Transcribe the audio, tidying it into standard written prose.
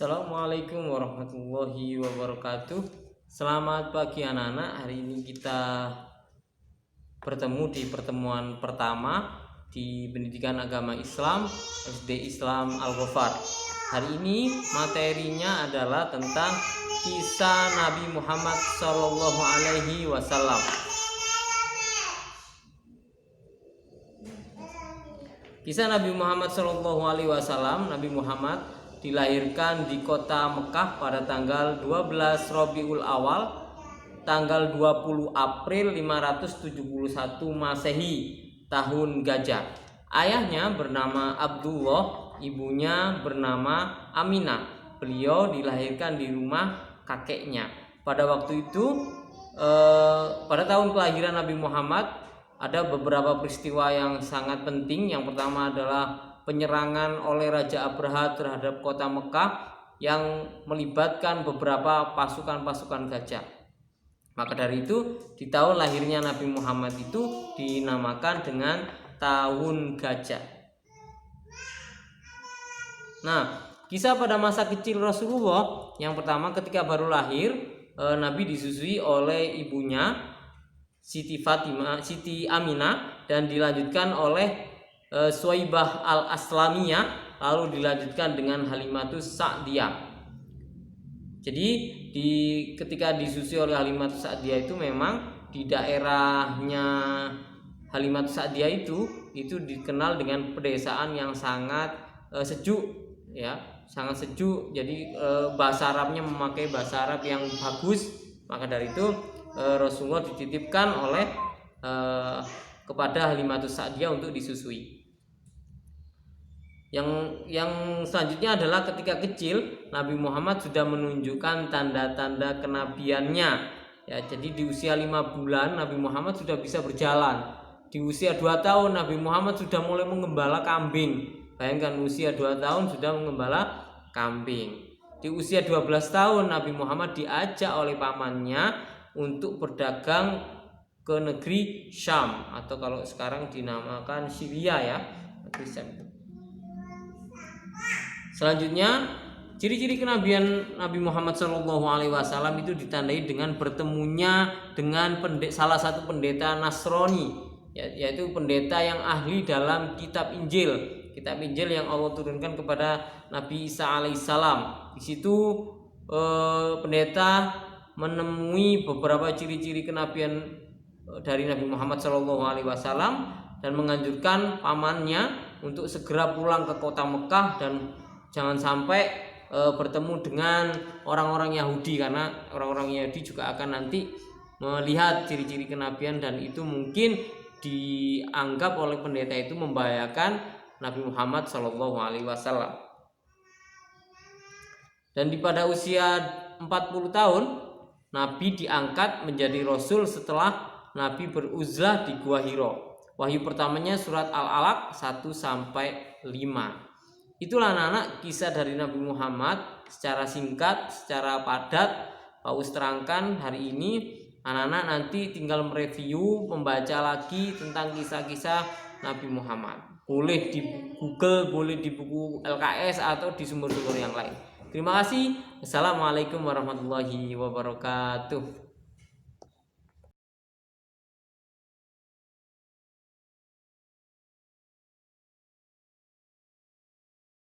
Assalamualaikum warahmatullahi wabarakatuh. Selamat pagi anak-anak. Hari ini kita bertemu di pertemuan pertama di Pendidikan Agama Islam SD Islam Al-Ghafar. Hari ini materinya adalah tentang kisah Nabi Muhammad SAW. Kisah Nabi Muhammad SAW. Nabi Muhammad dilahirkan di kota Mekah pada tanggal 12 Rabiul Awal, tanggal 20 April 571 Masehi, tahun Gajah. Ayahnya bernama Abdullah, ibunya bernama Aminah. Beliau dilahirkan di rumah kakeknya. Pada waktu itu, pada tahun kelahiran Nabi Muhammad, ada beberapa peristiwa yang sangat penting. Yang pertama adalah penyerangan oleh Raja Abraha terhadap kota Mekah yang melibatkan beberapa pasukan-pasukan gajah. Maka dari itu, di tahun lahirnya Nabi Muhammad itu dinamakan dengan tahun gajah. Nah, kisah pada masa kecil Rasulullah, yang pertama ketika baru lahir, Nabi disusui oleh ibunya Siti Aminah dan dilanjutkan oleh Suwaibah al-Aslamiyah, lalu dilanjutkan dengan Halimatus Sa'diyah. Jadi ketika disusui oleh Halimatus Sa'diyah itu memang di daerahnya Halimatus Sa'diyah itu dikenal dengan pedesaan yang sangat sejuk, ya, sangat sejuk. Jadi bahasa Arabnya memakai bahasa Arab yang bagus. Maka dari itu Rasulullah dititipkan oleh kepada Halimatus Sa'diyah untuk disusui. Yang selanjutnya adalah ketika kecil Nabi Muhammad sudah menunjukkan tanda-tanda kenabiannya, ya. Jadi di usia 5 bulan Nabi Muhammad sudah bisa berjalan. Di usia 2 tahun Nabi Muhammad sudah mulai mengembala kambing. Bayangkan, usia 2 tahun sudah mengembala kambing. Di usia 12 tahun Nabi Muhammad diajak oleh pamannya untuk berdagang ke negeri Syam, atau kalau sekarang dinamakan Syria, ya. Selanjutnya, ciri-ciri kenabian Nabi Muhammad SAW itu ditandai dengan bertemunya dengan salah satu pendeta Nasrani, yaitu pendeta yang ahli dalam kitab Injil yang Allah turunkan kepada Nabi Isa alaihissalam. Di situ pendeta menemui beberapa ciri-ciri kenabian dari Nabi Muhammad SAW dan menganjurkan pamannya untuk segera pulang ke kota Mekah dan jangan sampai bertemu dengan orang-orang Yahudi, karena orang-orang Yahudi juga akan nanti melihat ciri-ciri kenabian dan itu mungkin dianggap oleh pendeta itu membahayakan Nabi Muhammad SAW. Dan pada usia 40 tahun Nabi diangkat menjadi Rasul setelah Nabi beruzlah di Gua Hiro. Wahyu pertamanya surat Al-Alaq 1-5. Itulah anak-anak kisah dari Nabi Muhammad secara singkat, secara padat Pak Us terangkan hari ini. Anak-anak nanti tinggal mereview, membaca lagi tentang kisah-kisah Nabi Muhammad. Boleh di Google, boleh di buku LKS atau di sumber-sumber yang lain. Terima kasih. Assalamualaikum warahmatullahi wabarakatuh.